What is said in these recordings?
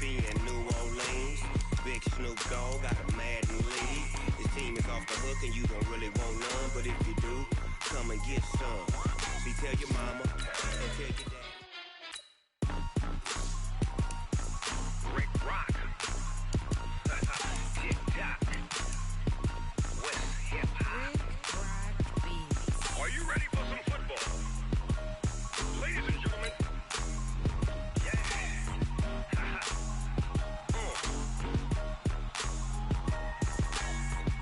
Mississippi and New Orleans. Big Snoop Dogg got a mad in lead. His team is off the hook and you don't really want none, but if you do, come and get some. See, tell your mama and tell your dad. Rick Rock. TikTok. West Hip Hop. Are you ready for some football? Ladies and gentlemen.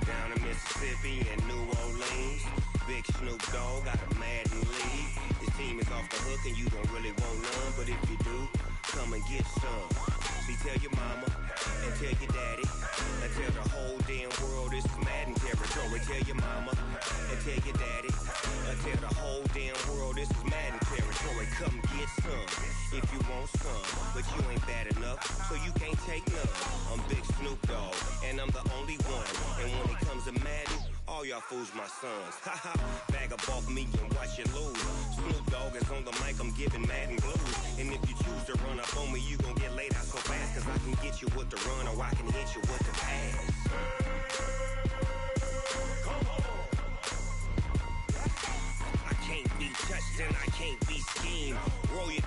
Down in Mississippi and New Orleans, Big Snoop Dogg got a mad in lead. His team is off the hook and you don't really want none, but if you do, come and get some. See, tell your mama and tell your daddy and tell the whole damn world this is Madden territory. Tell your mama and tell your daddy and tell the whole damn world this is Madden territory. Come get some if you want some, but you ain't bad enough, so you can't take none. I'm Big Snoop Dogg and I'm the only one, and when it comes to Madden, all y'all fools my sons. Haha, bag up off me and watch you lose. Snoop Dogg is on the mic, I'm giving Madden blues. And if you choose to run up on me, you gon' get laid out so fast, cause I can get you with the run or I can hit you with the pass. Come on. I can't be touched and I can't be schemed. Roll you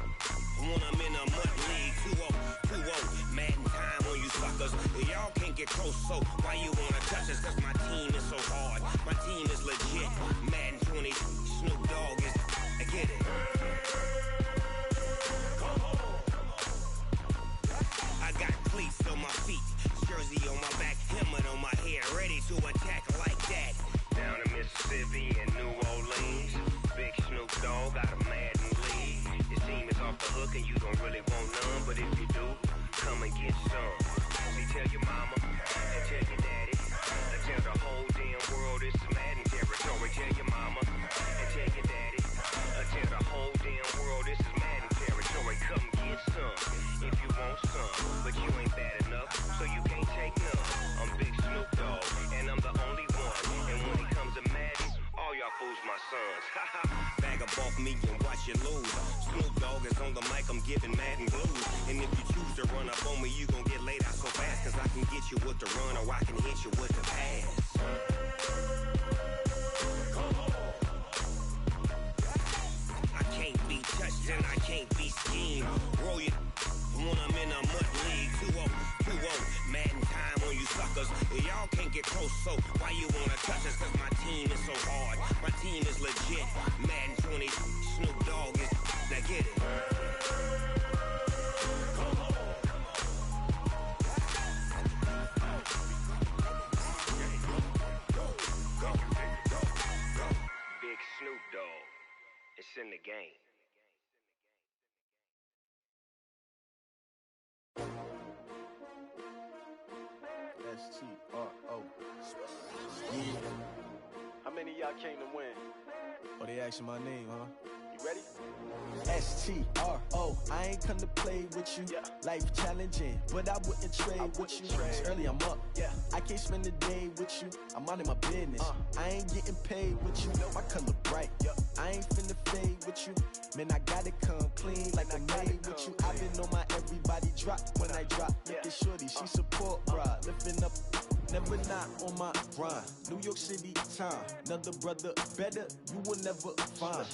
when I'm in a mud league. 2-0, Madden time on you suckers. Y'all can't get close, so why you wanna touch us? Cause my team is so hard, my team is legit. Madden 20, Snoop Dogg is, I get it. Come on. I got cleats on my feet, jersey on my back, helmet on my head, ready to attack like that. Down in Mississippi and New Orleans, Big Snoop Dogg got a Madden lead. His team is off the hook and you don't really want none, but if you do, come and get some. See, tell your mama and tell your daddy and tell the whole damn world this is Madden territory. Tell your mama and tell your daddy and tell the whole damn world this is Madden territory. Come get some if you want some, but you ain't bad enough, so you can't take none. I'm Big Snoop Dogg and I'm the only one, and when it comes to Madden, all y'all fools my sons. Haha, bag up off me and watch you lose. Snoop Dogg is on the mic, I'm giving Madden blues. And if you choose to run up on me, you gon' get laid out so fast, cause I can get you with the run or I can hit you with the pass. Come on. I can't be touched and I can't be schemed. Roll you when I'm in a mud league. 2-0, Madden time on you suckers. Y'all can't get close, so why you wanna touch us? Cause my team is so hard, my team is legit. Madden 20, Snoop Dogg is, now get it. Come on. Go. Big Snoop Dogg, it's in the game. S-T-R-O. Yeah. How many of y'all came to win? Oh, they asking my name, huh? You ready? S-T-R-O. I ain't come to play with you. Yeah. Life challenging, but I wouldn't trade with you. It's early, I'm up. Yeah. I can't spend the day with you. I'm out of my business. I ain't getting paid with you. My color bright. Yeah. I ain't finna fade with you. Man, I gotta come clean like I made with you. I been on my everybody drop when I drop. Look at shorty, she support bra. Lifting up, never not on my grind. New York City time, another brother better, you will never find.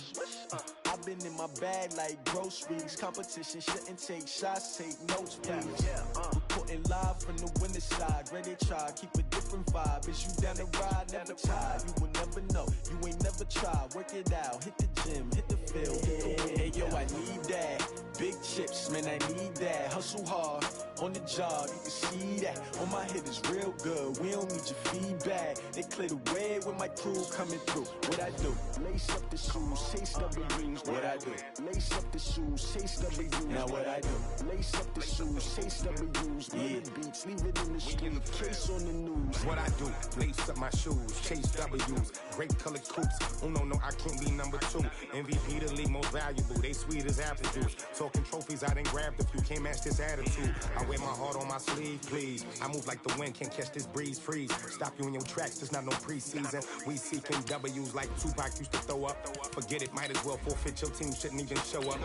I've been in my bag like groceries. Competition shouldn't take shots, take notes, please. Reporting live from the winter side. Ready to try, keep a different vibe. Is you down the ride, never tired. You will never know, you ain't never tried. Work it out, hit the gym, hit the field. Hey yo, I need that. Big chips, man, I need that. Hustle hard, on the job, you can see that. On my head is real good, we don't need your feedback. They clear the way with my crew coming through. What I do? Lace up the shoes, chase W's. What I do? Lace up the shoes, chase W's. Now what I do? Lace up the shoes, chase W's. Yeah. Beats, leave it in the street, case on the news. What I do? Lace up my shoes, chase W's. Great colored coops. Oh no, I can't be number 2. MVP the league most valuable. They sweet as apple juice. Talking trophies, I done grabbed a few, can't match this attitude. I wear my heart on my sleeve, please. I move like the wind, can't catch this breeze, freeze. Stop you in your tracks, there's not no preseason. We seeking W's like Tupac used to throw up. Forget it, might as well forfeit, your team shouldn't even show up.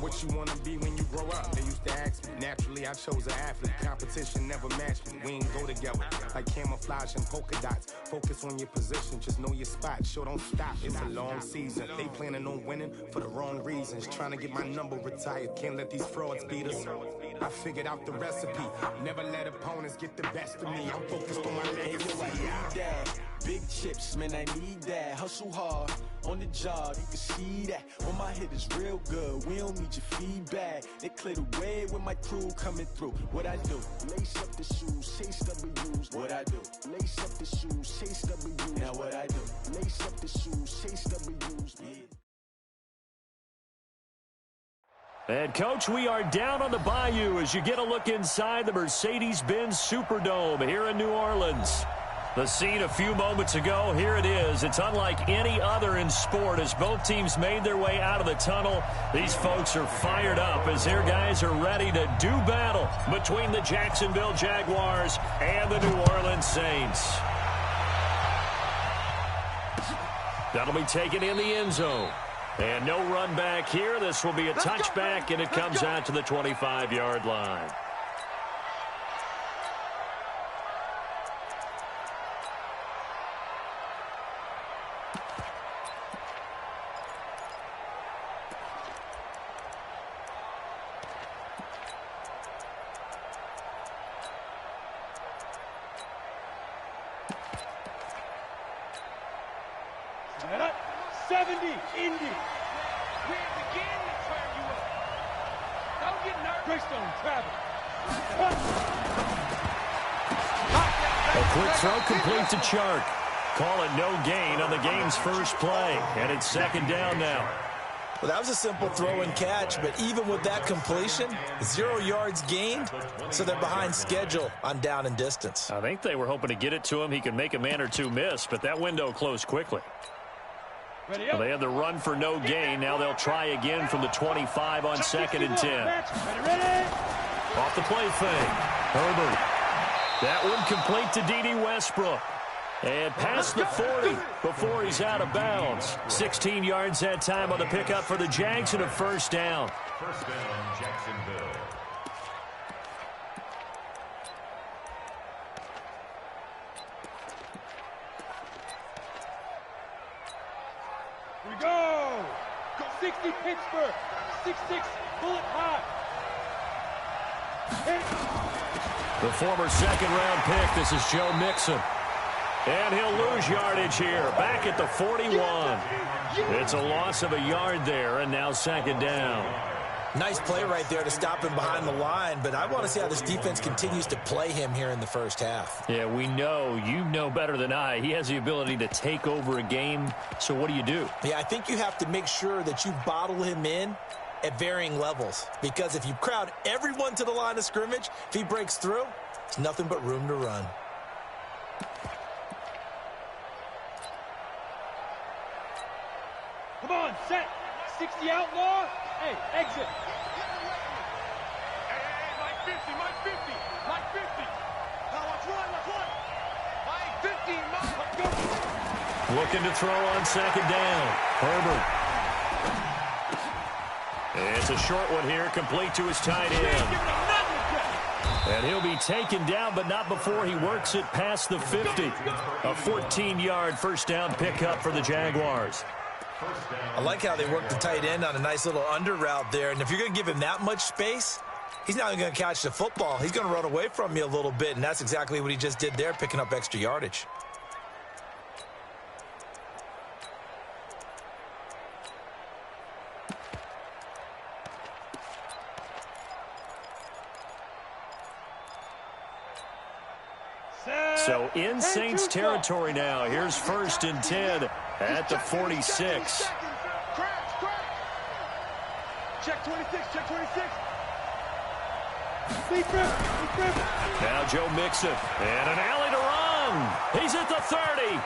What you wanna be when you grow up? They used to ask me. Naturally, I chose an athlete. Competition never matched me. We ain't go together like camouflage and polka dots. Focus on your position, just know your spot. Sure, don't stop, it's a long season. They planning on winning for the wrong reasons. Trying to get my number retired, can't let these frauds beat us. I figured out the recipe. Never let opponents get the best of me. I'm focused on my legacy. Big chips, man, I need that. Hustle hard on the job, you can see that. When my hit is real good, we don't need your feedback. They clear the way when my crew coming through. What I do? Lace up the shoes, chase W's. What I do? Lace up the shoes, chase W's. Now what I do? Lace up the shoes, chase W's. Yeah. And, Coach, we are down on the Bayou as you get a look inside the Mercedes-Benz Superdome here in New Orleans. The scene a few moments ago, here it is. It's unlike any other in sport as both teams made their way out of the tunnel. These folks are fired up as their guys are ready to do battle between the Jacksonville Jaguars and the New Orleans Saints. That'll be taken in the end zone. And no run back here. This will be a touchback, and it comes out to the 25-yard line. Set up, 70, Indy. We begin to turn you up. Don't get nervous. Greystone, travel. A quick throw complete to Chark. Call it no gain on the game's first play. And it's second down now. Well, that was a simple throw and catch, but even with that completion, 0 yards gained, so they're behind schedule on down and distance. I think they were hoping to get it to him. He could make a man or two miss, but that window closed quickly. Well, they had the run for no gain. Now they'll try again from the 25 on 2nd and 10. Off the play fake. Herbert. That one complete to D.D. Westbrook. And past the 40 before he's out of bounds. 16 yards that time on the pickup for the Jags and a first down. First down, Jacksonville. Here we go. 60 Pittsburgh. 6'6", bullet high. The former second-round pick. This is Joe Mixon. And he'll lose yardage here, back at the 41. It's a loss of a yard there, and now second down. Nice play right there to stop him behind the line, but I want to see how this defense continues to play him here in the first half. Yeah, we know. You know better than I. He has the ability to take over a game, so what do you do? Yeah, I think you have to make sure that you bottle him in at varying levels, because if you crowd everyone to the line of scrimmage, if he breaks through, it's nothing but room to run. Come on, set. 60 outlaw. Hey, exit. Hey, my 50, my 50, my 50. Now let's run. My 50, my 50. Looking to throw on second down. Herbert. It's a short one here, complete to his tight end. And he'll be taken down, but not before he works it past the 50. A 14-yard first down pickup for the Jaguars. I like how they work the tight end on a nice little under route there. And if you're going to give him that much space, he's not even going to catch the football. He's going to run away from you a little bit, and that's exactly what he just did there, picking up extra yardage. So in Saints territory now. Here's 1st and 10 at the 46. Check 26, check 26. Now Joe Mixon. And an alley to run. He's at the 30.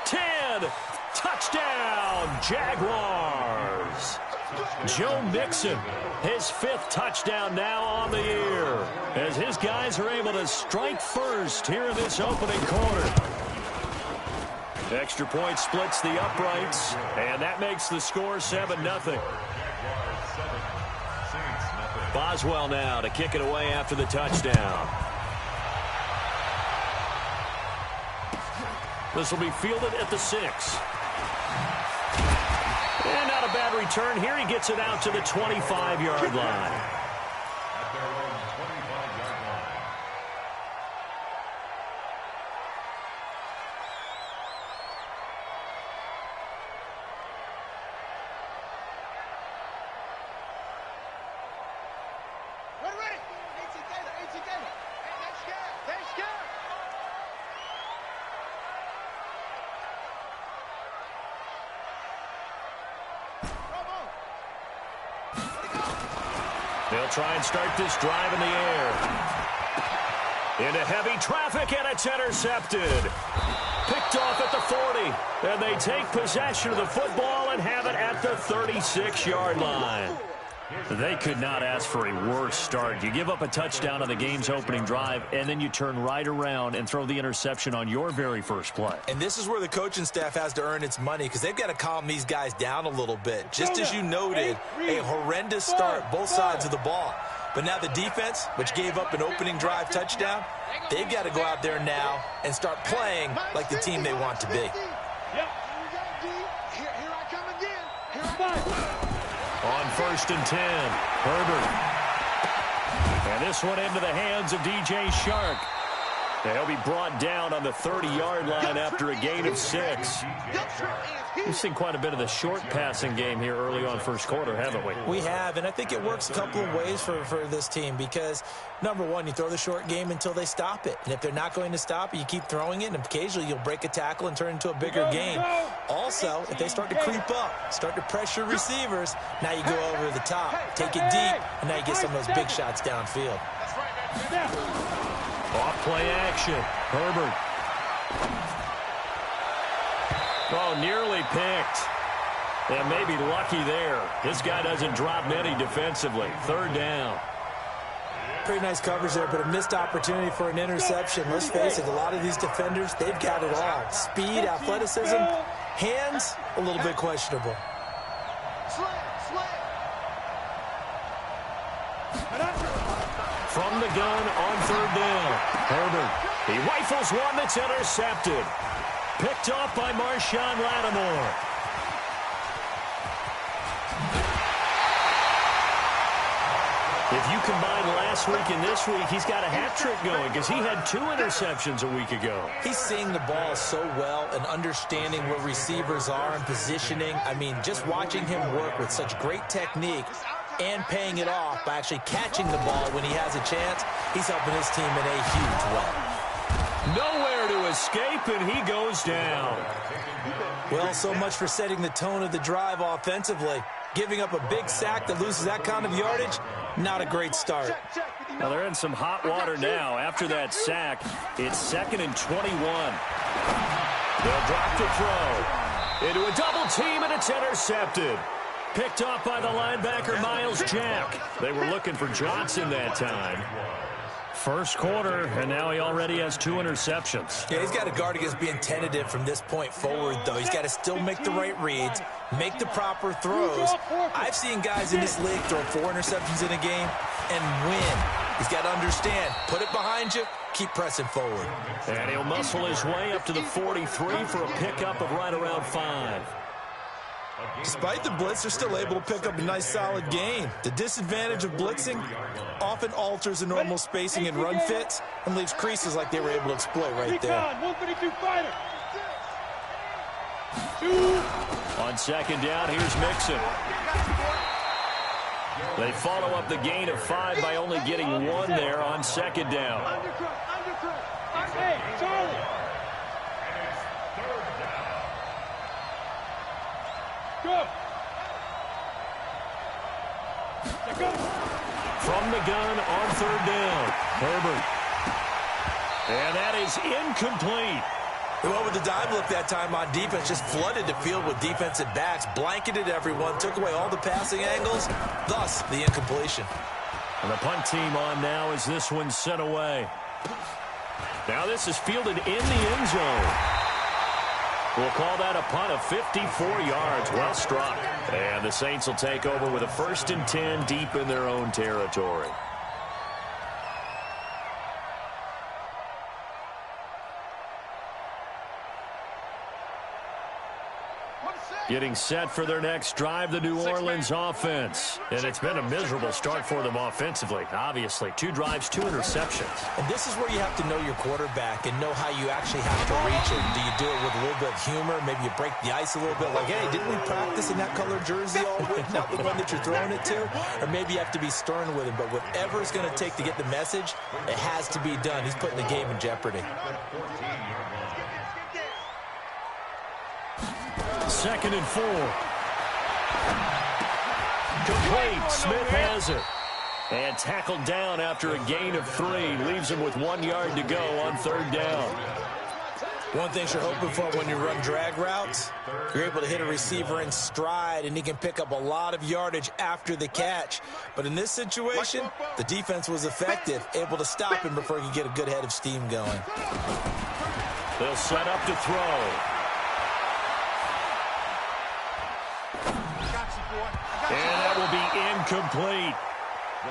10. Touchdown, Jaguars. Joe Mixon His 5th touchdown now on the year, as his guys are able to strike first here in this opening quarter. Extra point splits the uprights, and that makes the score 7-0. Boswell now to kick it away after the touchdown. This will be fielded at the 6. And not a bad return here. He gets it out to the 25-yard line. At their own 25-yard line. We're ready. 18 Gator, 18 Gator. Hey, that's good. That's good. They'll try and start this drive in the air. Into heavy traffic, and it's intercepted. Picked off at the 40. And they take possession of the football and have it at the 36-yard line. They could not ask for a worse start. You give up a touchdown on the game's opening drive, and then you turn right around and throw the interception on your very first play. And this is where the coaching staff has to earn its money, because they've got to calm these guys down a little bit. Just as you noted, a horrendous start, both sides of the ball. But now the defense, which gave up an opening drive touchdown, they've got to go out there now and start playing like the team they want to be. Yep. Here I come again. Here I come. On 1st and 10, Herbert. And this one into the hands of DJ Shark. They'll be brought down on the 30-yard line after a gain of 6. We've seen quite a bit of the short passing game here early on first quarter, haven't we? We have, and I think it works a couple of ways for this team because, number one, you throw the short game until they stop it. And if they're not going to stop it, you keep throwing it, and occasionally you'll break a tackle and turn into a bigger game. Also, if they start to creep up, start to pressure receivers, now you go over the top, take it deep, and now you get some of those big shots downfield. Off play action. Herbert. Oh, nearly picked. And maybe lucky there. This guy doesn't drop many defensively. 3rd down. Pretty nice coverage there, but a missed opportunity for an interception. Let's face it, a lot of these defenders, they've got it all. Speed, athleticism, hands, a little bit questionable. From the gun on 3rd down. Herbert. He rifles one that's intercepted. Picked off by Marshawn Lattimore. If you combine last week and this week, he's got a hat trick going because he had 2 interceptions a week ago. He's seeing the ball so well and understanding where receivers are and positioning. I mean, just watching him work with such great technique and paying it off by actually catching the ball when he has a chance, he's helping his team in a huge way. Nowhere to escape, and he goes down. Well, so much for setting the tone of the drive offensively. Giving up a big sack that loses that kind of yardage, not a great start. Well, they're in some hot water now. After that sack, it's 2nd and 21. They'll drop to throw. Into a double team, and it's intercepted. Picked off by the linebacker, Miles Jack. They were looking for Johnson that time. First quarter, and now he already has 2 interceptions. Yeah, he's got to guard against being tentative from this point forward, though. He's got to still make the right reads, make the proper throws. I've seen guys in this league throw 4 interceptions in a game and win. He's got to understand, put it behind you, keep pressing forward. And he'll muscle his way up to the 43 for a pickup of right around 5. Despite the blitz, they're still able to pick up a nice, solid gain. The disadvantage of blitzing often alters the normal spacing and run fits and leaves creases like they were able to exploit right there. 152 fighter. On 2nd down, here's Mixon. They follow up the gain of 5 by only getting 1 there on 2nd down. Hey, Charlie. Go. From the gun on 3rd down, Herbert. And that is incomplete. They went with the dive look that time on defense, just flooded the field with defensive backs, blanketed everyone, took away all the passing angles, thus the incompletion. And the punt team on now as this one's sent away. Now this is fielded in the end zone. We'll call that a punt of 54 yards. Well struck. And the Saints will take over with a 1st and 10 deep in their own territory. Getting set for their next drive, the New Orleans offense. And it's been a miserable start for them offensively, obviously. 2 drives, 2 interceptions. And this is where you have to know your quarterback and know how you actually have to reach him. Do you do it with a little bit of humor? Maybe you break the ice a little bit like, hey, didn't we practice in that color jersey all week, not the one that you're throwing it to? Or maybe you have to be stern with him. But whatever it's going to take to get the message, it has to be done. He's putting the game in jeopardy. 2nd and 4. Complete. Smith has it. And tackled down after a gain of 3. Leaves him with 1 yard to go on 3rd down. One thing you're hoping for when you run drag routes, you're able to hit a receiver in stride, and he can pick up a lot of yardage after the catch. But in this situation, the defense was effective, able to stop him before he could get a good head of steam going. They'll set up to throw. And that will be incomplete.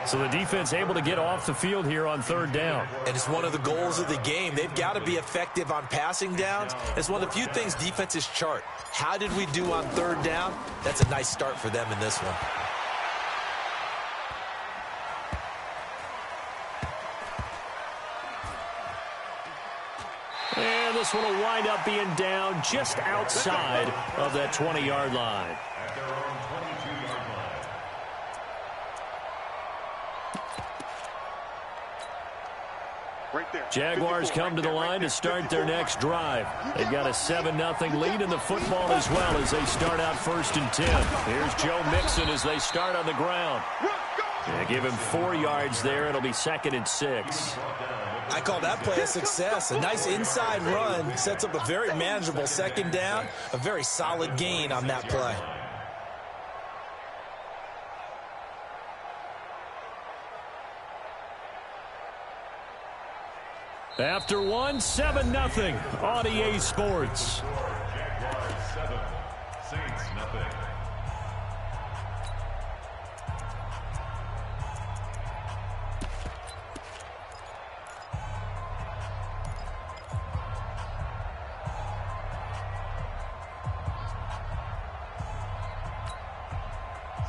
So the defense able to get off the field here on 3rd down. And it's one of the goals of the game. They've got to be effective on passing downs. It's one of the few things defenses chart. How did we do on 3rd down? That's a nice start for them in this one. And this one will wind up being down just outside of that 20-yard line. At their own 22-yard line. Right there. Jaguars come to the line to start their next drive. They've got a 7-0 lead in the football as well as they start out 1st and 10. Here's Joe Mixon as they start on the ground. They give him 4 yards there. It'll be 2nd and 6. I call that play a success. A nice inside run sets up a very manageable 2nd down. A very solid gain on that play. After 7-0 on EA Sports. Jaguars 7, Saints nothing.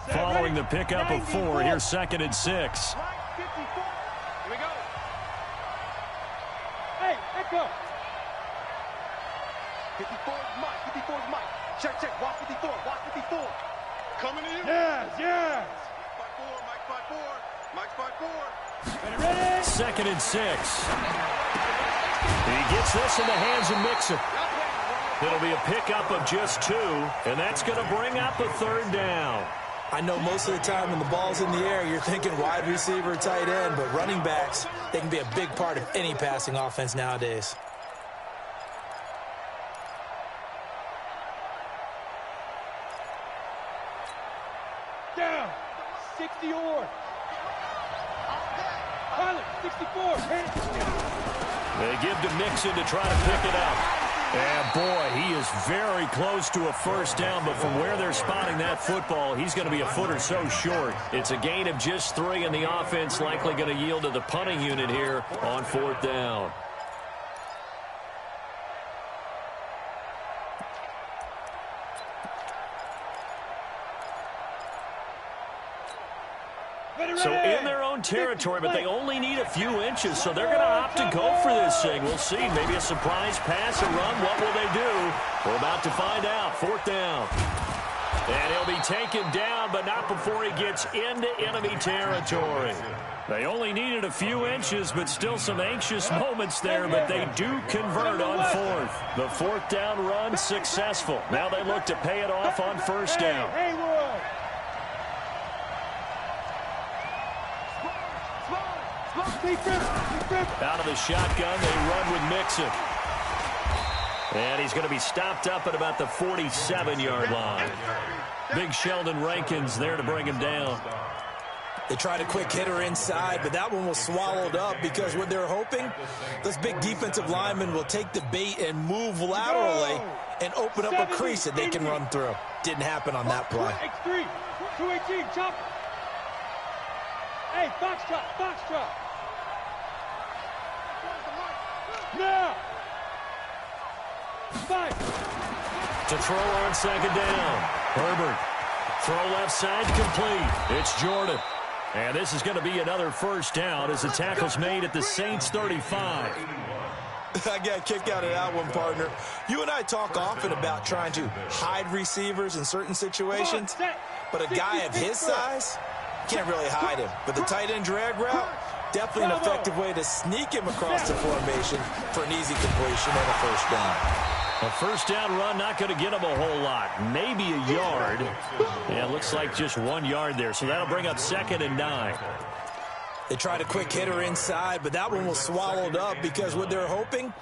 Following the pickup of 4, here's 2nd and 6. Here we go. Hey, echo. 54 is Mike. 54 is Mike. Check. Watch 54. Watch 54. Coming to you. Yes. Mike 5-4. Ready? 2nd and 6. He gets this in the hands of Mixon. It'll be a pickup of just 2, and that's going to bring up a 3rd down. I know most of the time when the ball's in the air, you're thinking wide receiver, tight end, but running backs, they can be a big part of any passing offense nowadays. Down. 60 or. Pilot, 64. They give to Mixon to try to pick it up. And, boy, he is very close to a 1st down, but from where they're spotting that football, he's going to be a foot or so short. It's a gain of just 3, and the offense likely going to yield to the punting unit here on 4th down. So in their own territory, but they only need a few inches, so they're going to opt to go for this thing. We'll see. Maybe a surprise pass, a run. What will they do? We're about to find out. 4th down. And he'll be taken down, but not before he gets into enemy territory. They only needed a few inches, but still some anxious moments there, but they do convert on 4th. The 4th down run successful. Now they look to pay it off on 1st down. Out of the shotgun, they run with Mixon. And he's going to be stopped up at about the 47-yard line. Big Sheldon Rankins there to bring him down. They tried a quick hitter inside, but that one was swallowed up because what they're hoping, those big defensive linemen will take the bait and move laterally and open up a crease that they can run through. Didn't happen on that play. X3, 218, chop. Hey, foxtrot. Now. 5. To throw on second down. Herbert. Throw left side complete. It's Jordan. And this is going to be another first down as the tackle's made at the Saints 35. I got a kick out of that one, partner. You and I talk often about trying to hide receivers in certain situations, but a guy of his size can't really hide him. But the tight end drag route, definitely an effective way to sneak him across the formation for an easy completion and a first down. A first down run, not going to get him a whole lot. Maybe a yard. Yeah, looks like just 1 yard there. So that'll bring up 2nd and 9. They tried a quick hitter inside, but that one was swallowed up because what they're hoping,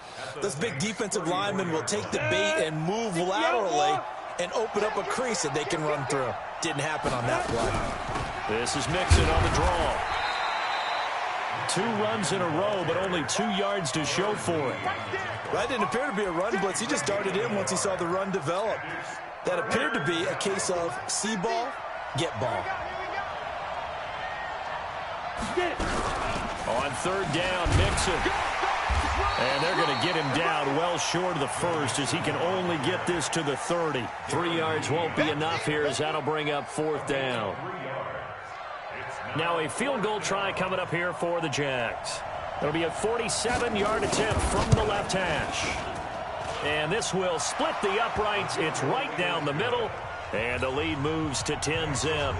those big defensive linemen will take the bait and move laterally and open up a crease that they can run through. Didn't happen on that play. This is Mixon on the draw. 2 runs in a row, but only 2 yards to show for it. That didn't appear to be a run blitz. He just darted in once he saw the run develop. That appeared to be a case of see ball, get ball. On 3rd down, Mixon. And they're going to get him down well short of the first as he can only get this to the 30. 3 yards won't be enough here as that'll bring up 4th down. Now a field goal try coming up here for the Jags. It'll be a 47-yard attempt from the left hash. And this will split the uprights. It's right down the middle. And the lead moves to 10-zip.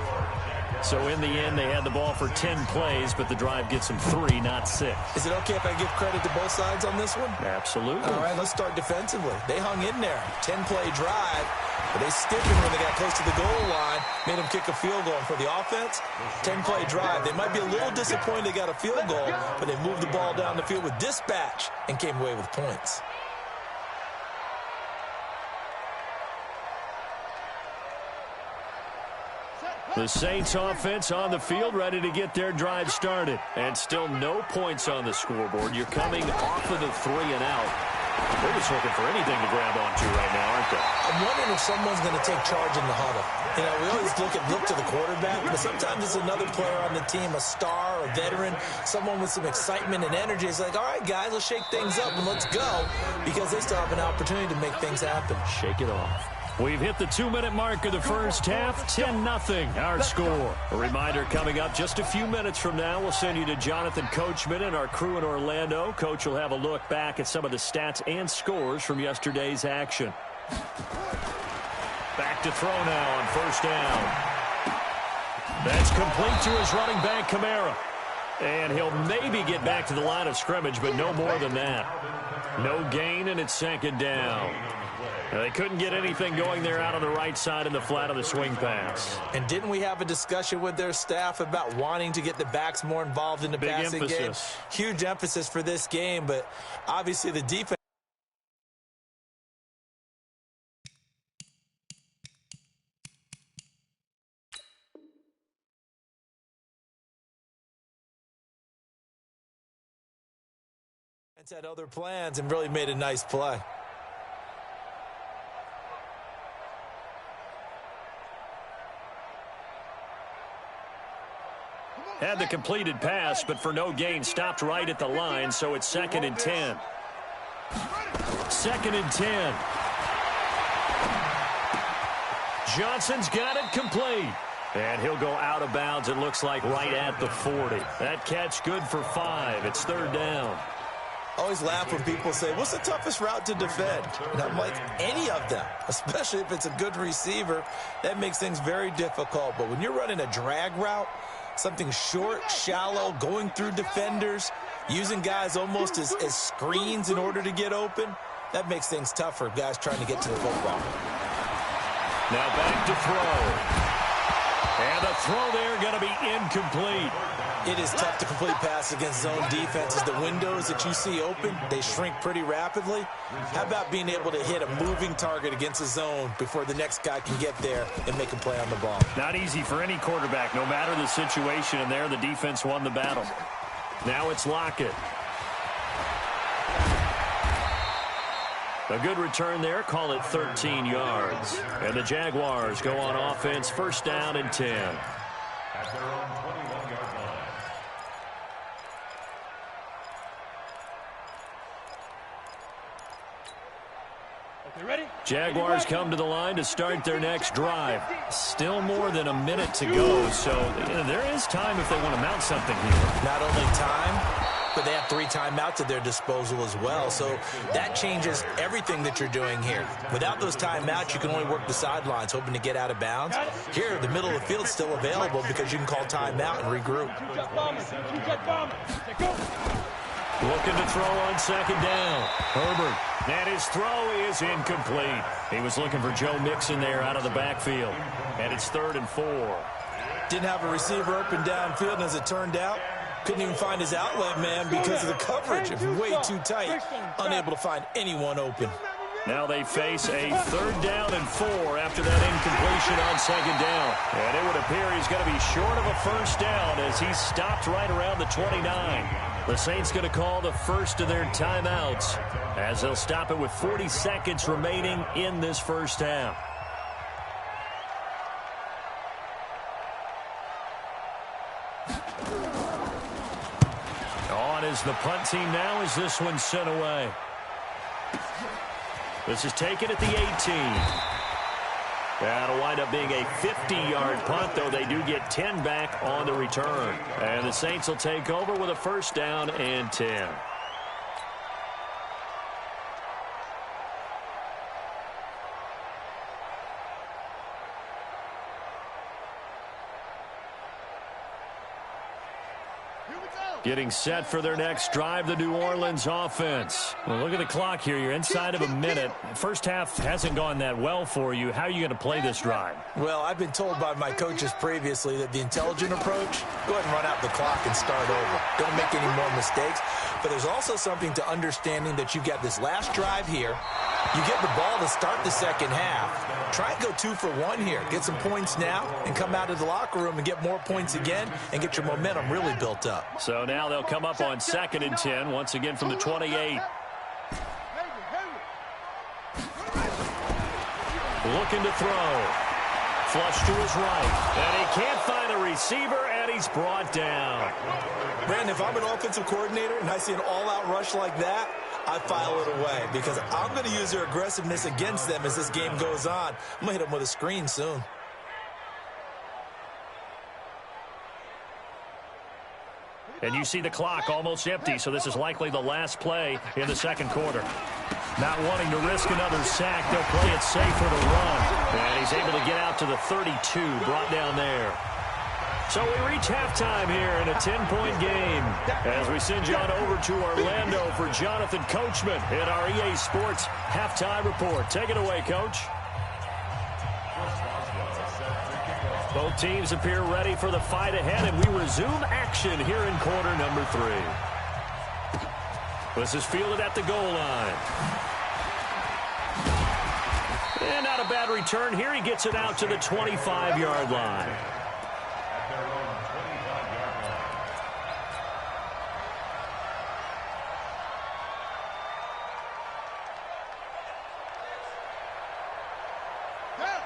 So in the end, they had the ball for 10 plays, but the drive gets them 3, not 6. Is it okay if I give credit to both sides on this one? Absolutely. All right, let's start defensively. They hung in there. 10-play drive, but they stiffened when they got close to the goal line, made them kick a field goal. And for the offense, 10-play drive. They might be a little disappointed they got a field goal, but they moved the ball down the field with dispatch and came away with points. The Saints offense on the field, ready to get their drive started. And still no points on the scoreboard. You're coming off of the 3 and out. They're just looking for anything to grab onto right now, aren't they? I'm wondering if someone's going to take charge in the huddle. You know, we always look to the quarterback, but sometimes it's another player on the team, a star, a veteran, someone with some excitement and energy. It's like, all right, guys, let's shake things up and let's go, because they still have an opportunity to make things happen. Shake it off. We've hit the 2-minute mark of the first half. 10-0 our score. A reminder coming up just a few minutes from now. We'll send you to Jonathan Coachman and our crew in Orlando. Coach will have a look back at some of the stats and scores from yesterday's action. Back to throw now on first down. That's complete to his running back, Kamara. And he'll maybe get back to the line of scrimmage, but no more than that. No gain, and it's 2nd down. They couldn't get anything going there out on the right side in the flat of the swing pass. And didn't we have a discussion with their staff about wanting to get the backs more involved in the passing game? Huge emphasis for this game, but obviously the defense. Had other plans and really made a nice play. Had the completed pass, but for no gain, stopped right at the line, so it's 2nd and 10. 2nd and 10. Johnson's got it complete. And he'll go out of bounds, it looks like, right at the 40. That catch good for 5. It's 3rd down. I always laugh when people say, what's the toughest route to defend? And I'm like, any of them, especially if it's a good receiver. That makes things very difficult. But when you're running a drag route, something short, shallow, going through defenders, using guys almost as screens in order to get open, that makes things tough for guys trying to get to the football. Now back to throw. And the throw there going to be incomplete. It is tough to complete pass against zone defenses. The windows that you see open, they shrink pretty rapidly. How about being able to hit a moving target against a zone before the next guy can get there and make a play on the ball? Not easy for any quarterback, no matter the situation. And there, the defense won the battle. Now it's Lockett. A good return there. Call it 13 yards. And the Jaguars go on offense, first down and 10. At their own 21-yard line. Okay, ready? Jaguars come to the line to start their next drive. Still more than a minute to go, so there is time if they want to mount something here. Not only time, but they have 3 timeouts at their disposal as well. So that changes everything that you're doing here. Without those timeouts, you can only work the sidelines, hoping to get out of bounds. Here, the middle of the field's still available because you can call timeout and regroup. Looking to throw on second down. Herbert. And his throw is incomplete. He was looking for Joe Mixon there out of the backfield. And it's 3rd and 4. Didn't have a receiver open downfield, and as it turned out, couldn't even find his outlet man because of the coverage. Way too tight. Unable to find anyone open. Now they face a 3rd down and 4 after that incompletion on second down. And it would appear he's going to be short of a first down as he stopped right around the 29. The Saints going to call the first of their timeouts as they'll stop it with 40 seconds remaining in this first half. On is the punt team now as this one's sent away. This is taken at the 18. That'll wind up being a 50-yard punt, though they do get 10 back on the return. And the Saints will take over with a first down and 10. Getting set for their next drive, the New Orleans offense. Well, look at the clock here. You're inside of a minute. First half hasn't gone that well for you. How are you going to play this drive? Well, I've been told by my coaches previously that the intelligent approach, go ahead and run out the clock and start over. Don't make any more mistakes. But there's also something to understanding that you've got this last drive here. You get the ball to start the second half. Try and go 2 for 1 here. Get some points now and come out of the locker room and get more points again and get your momentum really built up. So now they'll come up on 2nd and 10, once again from the 28. Looking to throw. Flush to his right. And he can't find a receiver, and he's brought down. Brandon, if I'm an offensive coordinator and I see an all-out rush like that, I file it away because I'm going to use their aggressiveness against them as this game goes on. I'm going to hit them with a screen soon. And you see the clock almost empty, so this is likely the last play in the second quarter. Not wanting to risk another sack, they'll play it safe for the run. And he's able to get out to the 32, brought down there. So we reach halftime here in a 10-point game as we send you on over to Orlando for Jonathan Coachman in our EA Sports Halftime Report. Take it away, Coach. Both teams appear ready for the fight ahead, and we resume action here in quarter number 3. This is fielded at the goal line. And not a bad return here. He gets it out to the 25-yard line.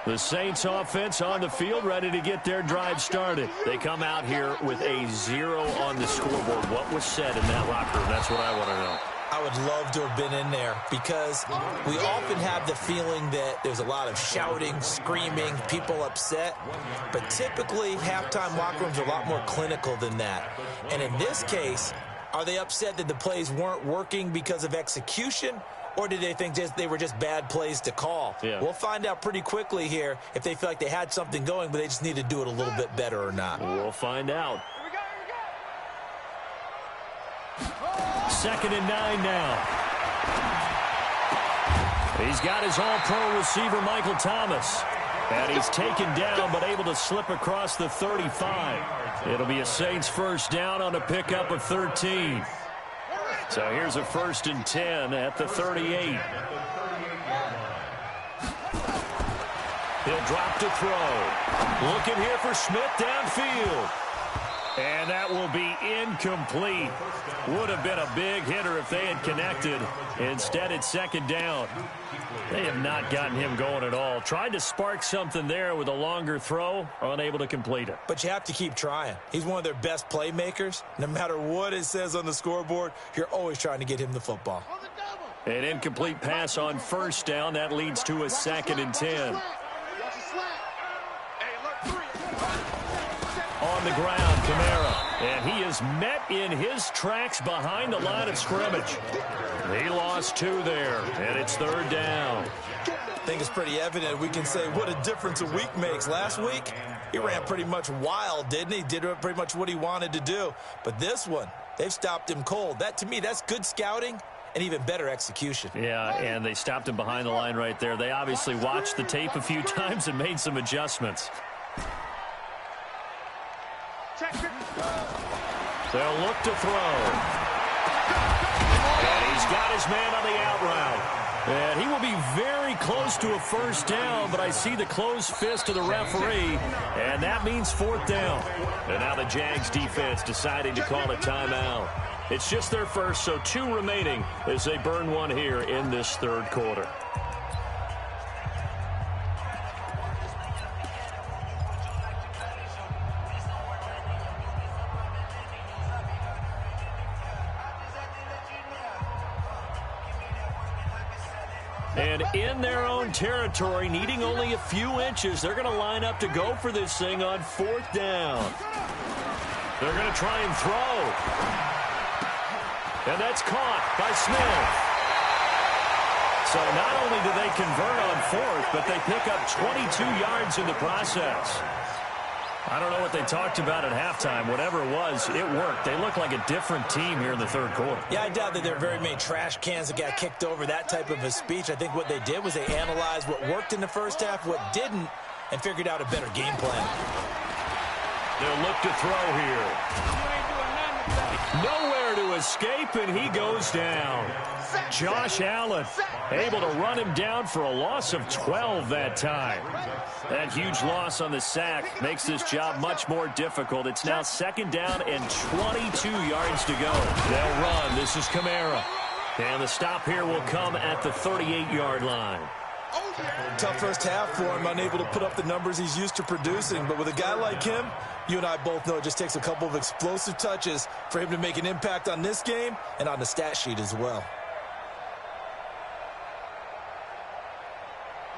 The Saints offense on the field, ready to get their drive started. They come out here with a 0 on the scoreboard. What was said in that locker room? That's what I want to know. I would love to have been in there because we often have the feeling that there's a lot of shouting, screaming, people upset. But typically, halftime locker rooms are a lot more clinical than that. And in this case, are they upset that the plays weren't working because of execution? Or did they think they were just bad plays to call? Yeah. We'll find out pretty quickly here if they feel like they had something going, but they just need to do it a little bit better or not. We'll find out. 2nd and 9 now. He's got his all-pro receiver, Michael Thomas. And he's taken down, but able to slip across the 35. It'll be a Saints first down on a pickup of 13. So here's a 1st and 10 at the 38. He'll drop to throw. Looking here for Smith downfield. And that will be incomplete. Would have been a big hitter if they had connected. Instead, it's 2nd down. They have not gotten him going at all. Tried to spark something there with a longer throw, unable to complete it. But you have to keep trying. He's one of their best playmakers. No matter what it says on the scoreboard, you're always trying to get him the football. An incomplete pass on 1st down. That leads to a 2nd and 10. On the ground, Kamara. And he is met in his tracks behind the line of scrimmage. He lost 2 there, and it's 3rd down. I think it's pretty evident we can say what a difference a week makes. Last week, he ran pretty much wild, didn't he? Did pretty much what he wanted to do. But this one, they've stopped him cold. That, to me, that's good scouting and even better execution. Yeah, and they stopped him behind the line right there. They obviously watched the tape a few times and made some adjustments. They'll look to throw. And he's got his man on the out route. And he will be very close to a 1st down, but I see the closed fist of the referee, and that means 4th down. And now the Jags defense deciding to call a timeout. It's just their first, so 2 remaining as they burn one here in this 3rd quarter. And in their own territory, needing only a few inches, they're going to line up to go for this thing on 4th down. They're going to try and throw. And that's caught by Smith. So not only do they convert on 4th, but they pick up 22 yards in the process. I don't know what they talked about at halftime. Whatever it was, it worked. They look like a different team here in the 3rd quarter. Yeah, I doubt that there are very many trash cans that got kicked over, that type of a speech. I think what they did was they analyzed what worked in the first half, what didn't, and figured out a better game plan. They'll look to throw here. Nowhere to escape, and he goes down. Josh Allen able to run him down for a loss of 12 that time. That huge loss on the sack makes this job much more difficult. It's now 2nd down and 22 yards to go. They'll run. This is Kamara. And the stop here will come at the 38-yard line. Tough first half for him, unable to put up the numbers he's used to producing. But with a guy like him, you and I both know it just takes a couple of explosive touches for him to make an impact on this game and on the stat sheet as well.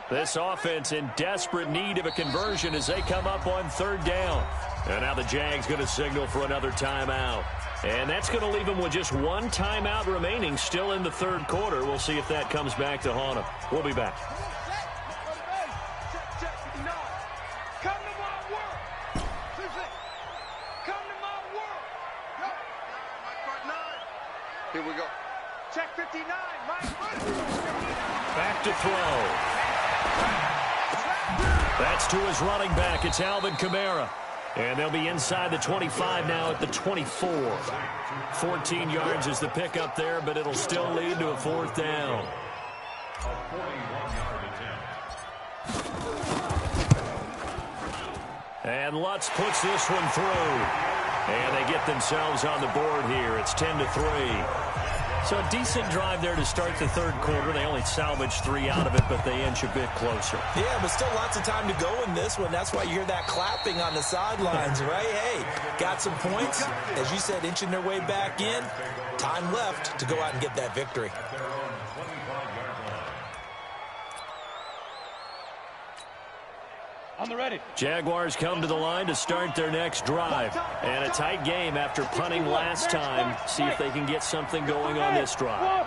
This offense in desperate need of a conversion as they come up on 3rd down. And now the Jags going to signal for another timeout. And that's going to leave them with just 1 timeout remaining still in the 3rd quarter. We'll see if that comes back to haunt them. We'll be back. Here we go. Check 59, Mike. Back to throw. That's to his running back. It's Alvin Kamara. And they'll be inside the 25 now at the 24. 14 yards is the pickup there, but it'll still lead to a 4th down. And Lutz puts this one through. And they get themselves on the board here. It's 10-3. So a decent drive there to start the 3rd quarter. They only salvaged 3 out of it, but they inch a bit closer. Yeah, but still lots of time to go in this one. That's why you hear that clapping on the sidelines, right? Hey, got some points. As you said, inching their way back in. Time left to go out and get that victory. On the ready. Jaguars come to the line to start their next drive. And a tight game after punting last time. See if they can get something going on this drive.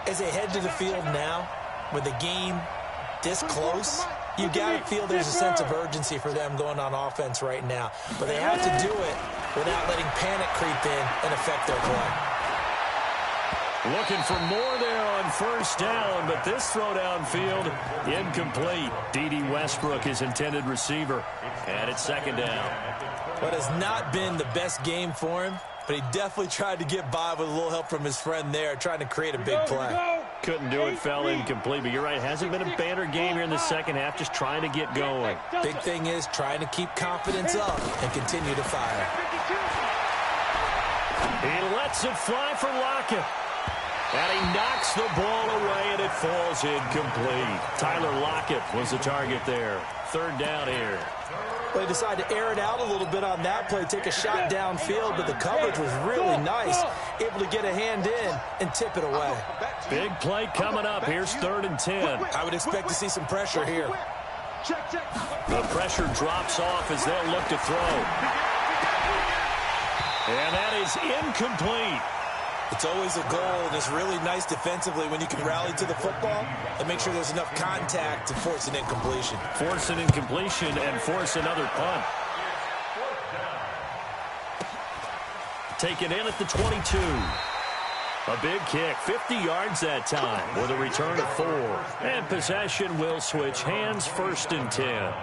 As they head to the field now, with the game this close, you got to feel there's a sense of urgency for them going on offense right now. But they have to do it without letting panic creep in and affect their play. Looking for more there on first down, but this throw downfield incomplete. D.D. Westbrook, his intended receiver. And it's second down. What has not been the best game for him, but he definitely tried to get by with a little help from his friend there, trying to create a big play. Couldn't do it, fell incomplete, but you're right. Hasn't been a banner game here in the second half, just trying to get going. Big thing is trying to keep confidence up and continue to fire. He lets it fly for Lockett. And he knocks the ball away, and it falls incomplete. Tyler Lockett was the target there. Third down here. Well, he decided to air it out a little bit on that play, take a shot downfield, but the coverage was really nice. Able to get a hand in and tip it away. Big play coming up. Here's 3rd and 10. I would expect to see some pressure here. The pressure drops off as they'll look to throw. And that is incomplete. It's always a goal, and it's really nice defensively when you can rally to the football and make sure there's enough contact to force an incompletion. Force an incompletion and force another punt. Taken in at the 22. A big kick, 50 yards that time with a return of 4. And possession will switch hands, 1st and 10.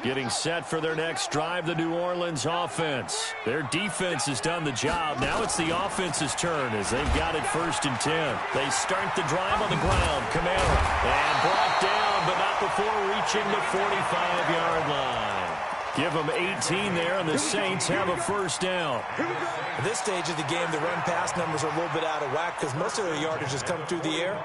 Getting set for their next drive, the New Orleans offense. Their defense has done the job. Now it's the offense's turn as they've got it 1st and 10. They start the drive on the ground. Kamara. And brought down, but not before reaching the 45-yard line. Give them 18 there, and the Saints have a 1st down. At this stage of the game, the run-pass numbers are a little bit out of whack because most of their yardage has come through the air.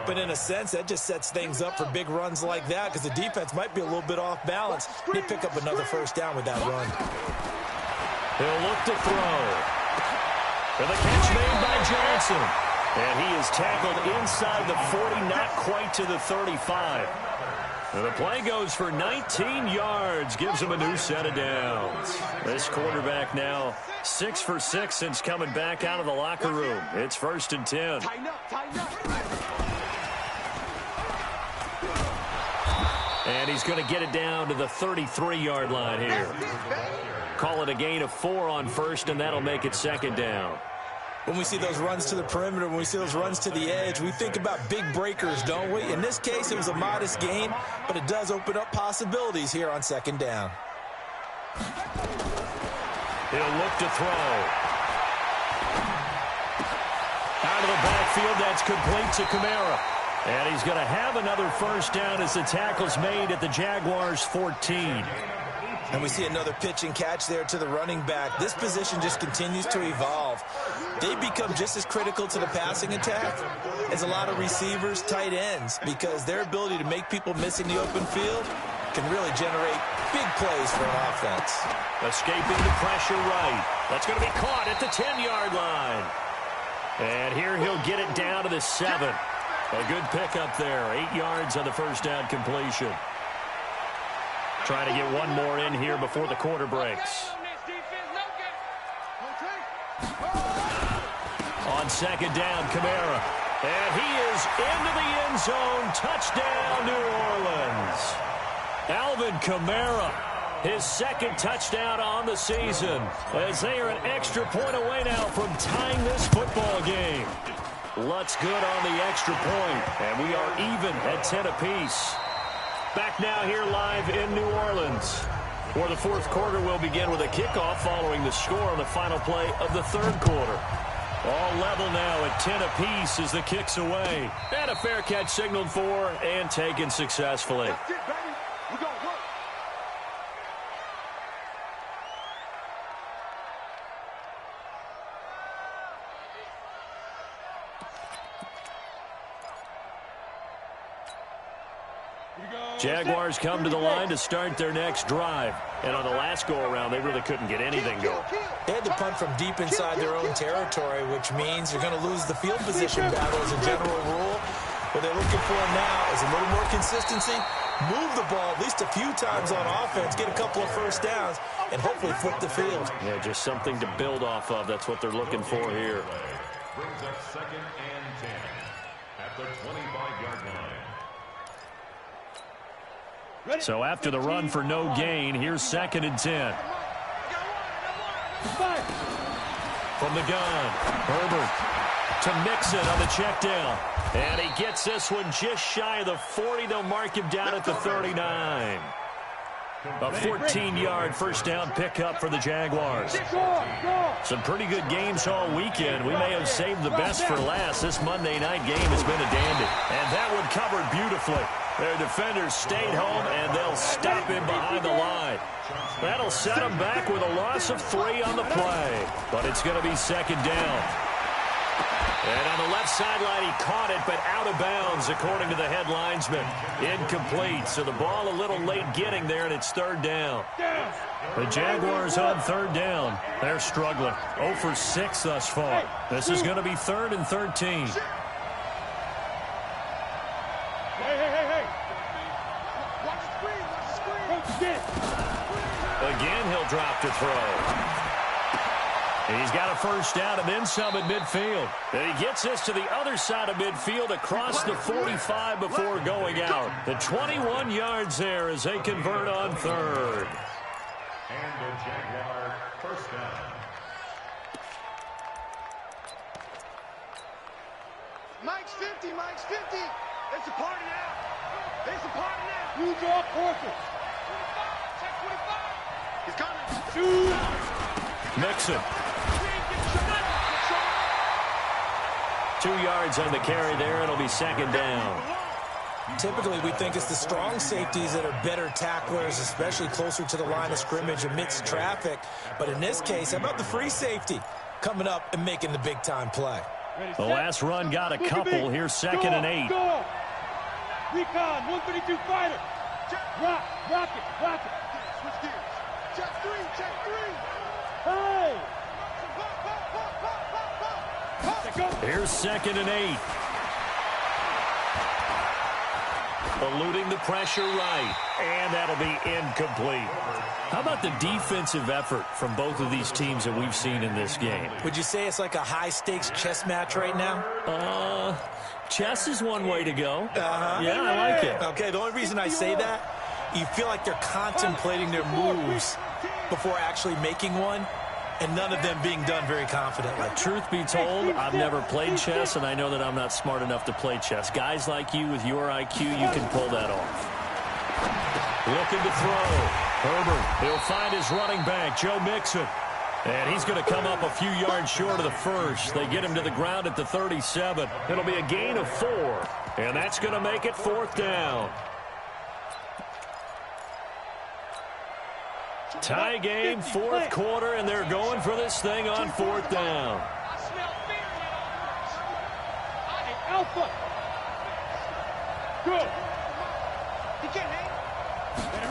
But in a sense, that just sets things up for big runs like that because the defense might be a little bit off balance. They pick up another 1st down with that run. He'll look to throw. For the catch made by Johnson. And he is tackled inside the 40, not quite to the 35. And the play goes for 19 yards, gives him a new set of downs. This quarterback now 6 for 6 since coming back out of the locker room. It's 1st and 10. And he's going to get it down to the 33-yard line here. Call it a gain of 4 on 1st, and that'll make it 2nd down. When we see those runs to the perimeter, when we see those runs to the edge, we think about big breakers, don't we? In this case, it was a modest gain, but it does open up possibilities here on 2nd down. He'll look to throw. Out of the backfield, that's complete to Kamara. And he's going to have another 1st down as the tackle's made at the Jaguars' 14. And we see another pitch and catch there to the running back. This position just continues to evolve. They become just as critical to the passing attack as a lot of receivers, tight ends, because their ability to make people miss in the open field can really generate big plays for an offense. Escaping the pressure right. That's going to be caught at the 10-yard line. And here he'll get it down to the 7. A good pickup there. 8 yards on the 1st down completion. Trying to get one more in here before the quarter breaks. On 2nd down, Kamara. And he is into the end zone. Touchdown, New Orleans. Alvin Kamara, his 2nd touchdown on the season, as they are an extra point away now from tying this football game. Lutz good on the extra point, and we are even at 10 apiece. Back now here live in New Orleans. For the 4th quarter, we'll begin with a kickoff following the score on the final play of the 3rd quarter. All level now at 10 apiece as the kick's away. And a fair catch signaled for and taken successfully. That's it, baby. We're going to work. Jaguars come to the line to start their next drive. And on the last go-around, they really couldn't get anything going. They had to punt from deep inside their own territory, which means they're going to lose the field position battle as a general rule. What they're looking for now is a little more consistency, move the ball at least a few times on offense, get a couple of 1st downs, and hopefully flip the field. Yeah, just something to build off of. That's what they're looking for here. Brings up 2nd and 10 at the 25-yard line. So after the run for no gain, here's 2nd and 10. From the gun, Herbert to Mixon on the check down. And he gets this one just shy of the 40. They'll mark him down at the 39. A 14-yard first down pickup for the Jaguars. Some pretty good games all weekend. We may have saved the best for last. This Monday night game has been a dandy. And that one covered beautifully. Their defenders stayed home, and they'll stop him behind the line. That'll set him back with a loss of 3 on the play. But it's going to be 2nd down. And on the left sideline, he caught it, but out of bounds, according to the head linesman. Incomplete, so the ball a little late getting there, and it's 3rd down. The Jaguars on 3rd down. They're struggling. 0 for 6 thus far. This is going to be 3rd and 13. Again, he'll drop to throw. He's got a first down and then some at midfield. And he gets this to the other side of midfield across the 45 before going out. The 21 yards there as they convert on 3rd. And the Jaguar first down. Mike's 50, Mike's 50. It's a party now. It's a party now. Use your courses. 25, check 25. He's coming. Shoot. Mixon. 2 yards on the carry there. It'll be 2nd down. Typically, we think it's the strong safeties that are better tacklers, especially closer to the line of scrimmage amidst traffic. But in this case, how about the free safety coming up and making the big-time play? The last run got a couple. Here's 2nd and 8. Recon, 132 fighter. Rock it. Switch gears. Check 3. Hey! Here's 2nd and 8. Eluding the pressure right. And that'll be incomplete. How about the defensive effort from both of these teams that we've seen in this game? Would you say it's like a high-stakes chess match right now? Chess is one way to go. Yeah, I like it. Okay, the only reason I say that, you feel like they're contemplating their moves before actually making one, and none of them being done very confidently. Truth be told, I've never played chess, and I know that I'm not smart enough to play chess. Guys like you with your IQ, you can pull that off. Looking to throw. Herbert, he'll find his running back, Joe Mixon. And he's going to come up a few yards short of the first. They get him to the ground at the 37. It'll be a gain of 4, and that's going to make it 4th down. Tie game, 4th quarter, and they're going for this thing on 4th down. Alpha. Good. You can't hang.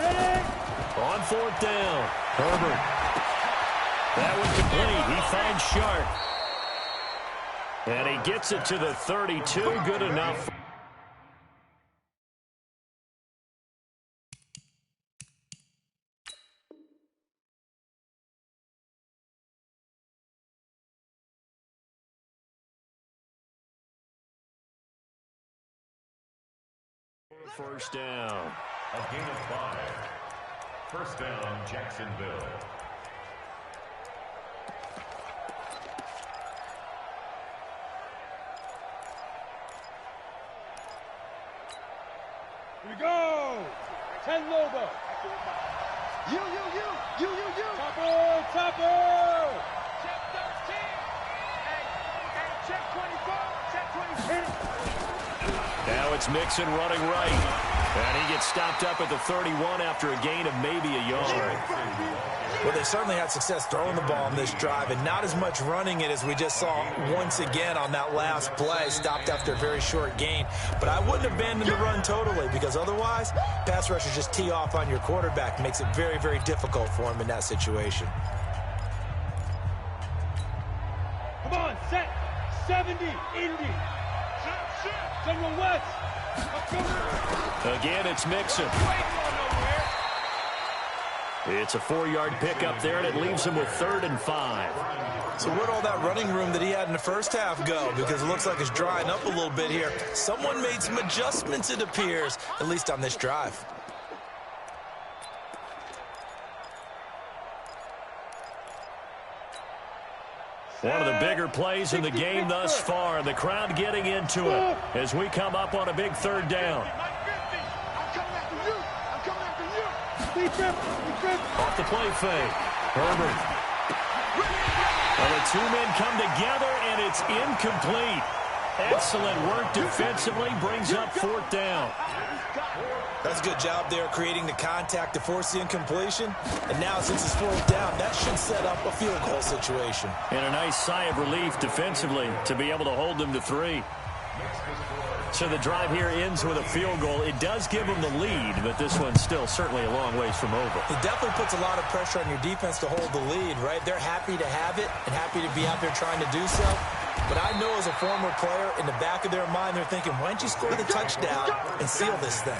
Ready? On 4th down, Herbert. That one complete. He finds Sharp. And he gets it to the 32. Good enough. First down. A gain of 5. First down, Jacksonville. Here we go. 10 Lobo. You. Topper. Check 13. Hey, check 24. Check 24. Now it's Mixon running right. And he gets stopped up at the 31 after a gain of maybe a yard. Well, they certainly had success throwing the ball on this drive, and not as much running it as we just saw once again on that last play, stopped after a very short gain. But I wouldn't abandon the run totally, because otherwise, pass rushers just tee off on your quarterback. Makes it very, very difficult for him in that situation. Come on, set. 70, Indy. General West. Again, it's Mixon. It's a 4-yard pickup there, and it leaves him with 3rd and 5. So where'd all that running room that he had in the first half go? Because it looks like it's drying up a little bit here. Someone made some adjustments, it appears, at least on this drive. One of the bigger plays in the game thus far. The crowd getting into it as we come up on a big third down. Off the play fake. Herbert. Well, the two men come together, and it's incomplete. Excellent work defensively. Brings up fourth down. That's a good job there creating the contact to force the incompletion. And now since it's fourth down, that should set up a field goal situation. And a nice sigh of relief defensively to be able to hold them to 3. So the drive here ends with a field goal. It does give them the lead, but this one's still certainly a long ways from over. It definitely puts a lot of pressure on your defense to hold the lead, right? They're happy to have it and happy to be out there trying to do so. But I know as a former player, in the back of their mind, they're thinking, why don't you score the touchdown and seal this thing?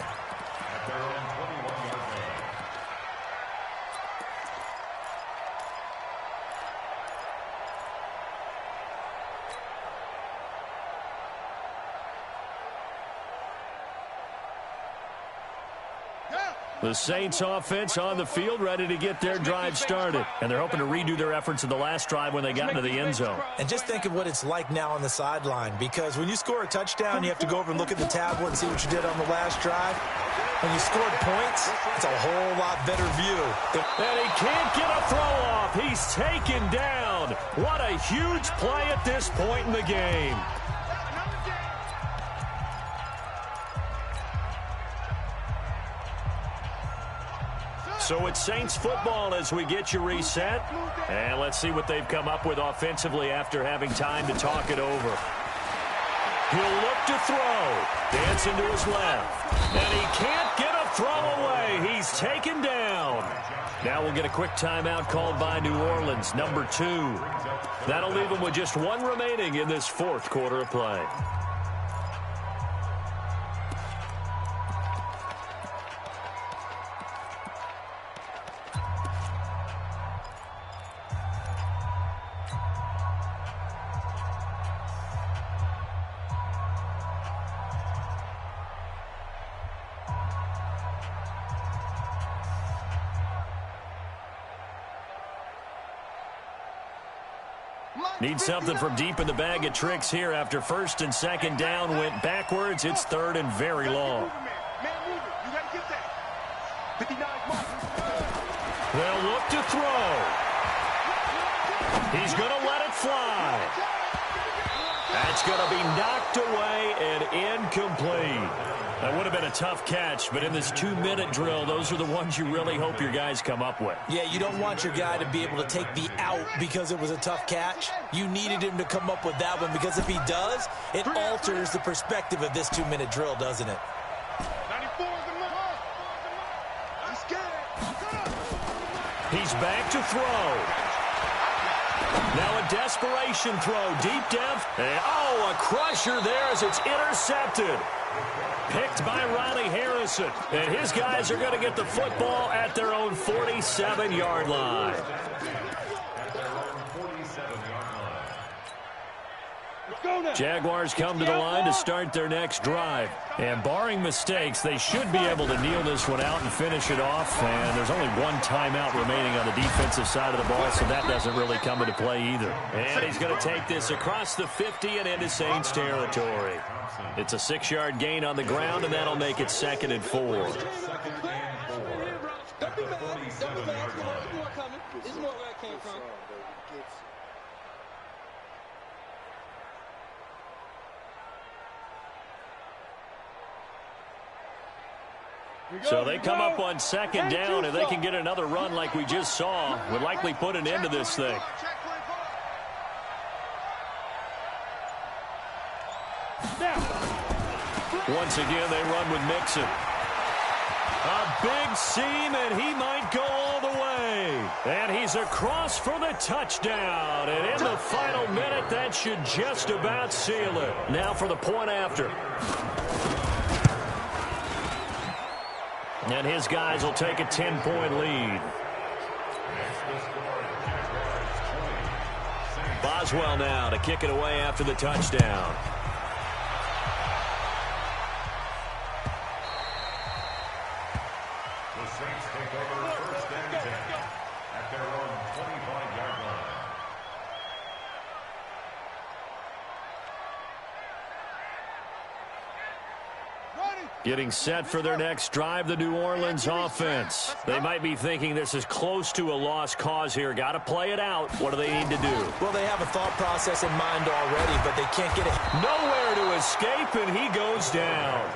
The Saints offense on the field, ready to get their drive started. And they're hoping to redo their efforts in the last drive when they got into the end zone. And just think of what it's like now on the sideline, because when you score a touchdown, you have to go over and look at the tablet and see what you did on the last drive. When you scored points, it's a whole lot better view. And he can't get a throw off. He's taken down. What a huge play at this point in the game. So it's Saints football as we get you reset. And let's see what they've come up with offensively after having time to talk it over. He'll look to throw. Dancing to his left. And he can't get a throw away. He's taken down. Now we'll get a quick timeout called by New Orleans, number 2. That'll leave them with just 1 remaining in this fourth quarter of play. Need something from deep in the bag of tricks here after first and second down went backwards. It's third and very long. They'll look to throw. He's going to let it fly. That's going to be knocked away and incomplete. That would have been a tough catch, but in this 2-minute drill, those are the ones you really hope your guys come up with. Yeah, you don't want your guy to be able to take the out because it was a tough catch. You needed him to come up with that one, because if he does, it alters the perspective of this 2-minute drill, doesn't it? 94 is the mark. I'm scared. He's back to throw. Now a desperation throw, deep depth. And, oh, a crusher there as it's intercepted. Picked by Riley Harrison. And his guys are going to get the football at their own 47-yard line. Jaguars come to the line to start their next drive. And barring mistakes, they should be able to kneel this one out and finish it off. And there's only 1 timeout remaining on the defensive side of the ball, so that doesn't really come into play either. And he's going to take this across the 50 and into Saints territory. It's a 6-yard gain on the ground, and that'll make it 2nd and 4. So they come up on 2nd down, and they can get another run like we just saw. Would likely put an end to this thing. Once again, they run with Mixon. A big seam, and he might go all the way. And he's across for the touchdown. And in the final minute, that should just about seal it. Now for the point after. And his guys will take a 10-point lead. Boswell now to kick it away after the touchdown. The Saints take over first and 10 at their own 25-yard line. Getting set for their next drive, the New Orleans offense. They might be thinking this is close to a lost cause here. Got to play it out. What do they need to do? Well, they have a thought process in mind already, but they can't get it. Nowhere to escape, and he goes down.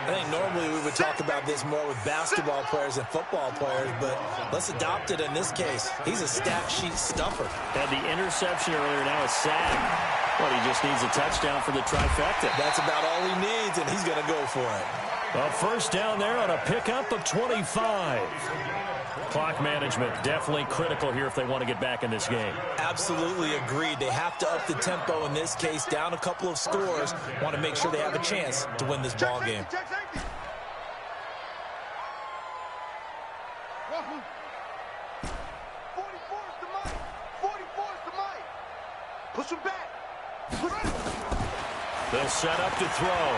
I think normally we would talk about this more with basketball players and football players, but let's adopt it in this case. He's a stat sheet stuffer. Had the interception earlier, now a sack. Well, he just needs a touchdown for the trifecta. That's about all he needs, and he's going to go for it. A first down there on a pickup of 25. Clock management definitely critical here if they want to get back in this game. Absolutely agreed. They have to up the tempo in this case, down a couple of scores. Want to make sure they have a chance to win this ball game. Push him back. They'll set up to throw.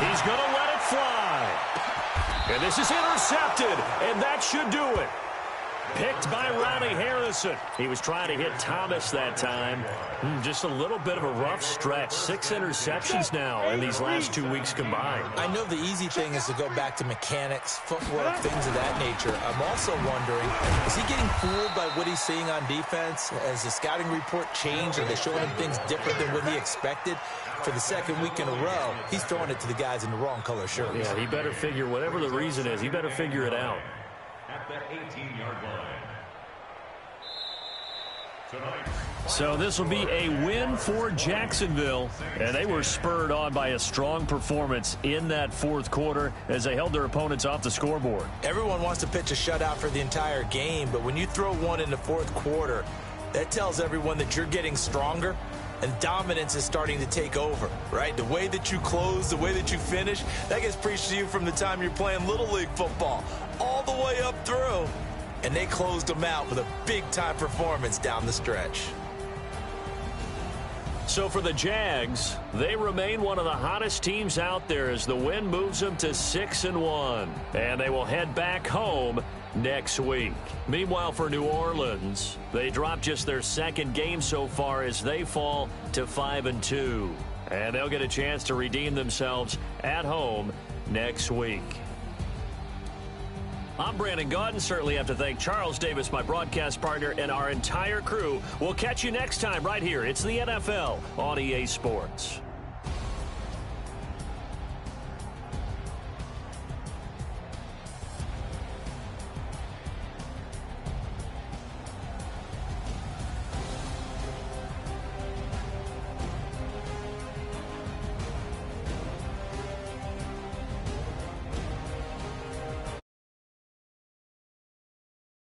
He's going to let it fly. And this is intercepted, and that should do it. Picked by Ronnie Harrison. He was trying to hit Thomas that time. Just a little bit of a rough stretch. 6 interceptions now in these last 2 weeks combined. I know the easy thing is to go back to mechanics, footwork, things of that nature. I'm also wondering, is he getting fooled by what he's seeing on defense? Has the scouting report changed? Are they showing him things different than what he expected? For the second week in a row, he's throwing it to the guys in the wrong color shirts. Yeah, he better figure, whatever the reason is, he better figure it out. At the 18-yard line. Tonight. So this will be a win for Jacksonville, and they were spurred on by a strong performance in that fourth quarter as they held their opponents off the scoreboard. Everyone wants to pitch a shutout for the entire game, but when you throw one in the fourth quarter, that tells everyone that you're getting stronger and dominance is starting to take over, right? The way that you close, the way that you finish, that gets preached to you from the time you're playing Little League football all the way up through. And they closed them out with a big-time performance down the stretch. So for the Jags, they remain one of the hottest teams out there as the win moves them to 6-1. And they will head back home next week. Meanwhile, for New Orleans, they dropped just their second game so far as they fall to 5-2. And they'll get a chance to redeem themselves at home next week. I'm Brandon Gaudin. Certainly have to thank Charles Davis, my broadcast partner, and our entire crew. We'll catch you next time right here. It's the NFL on EA Sports.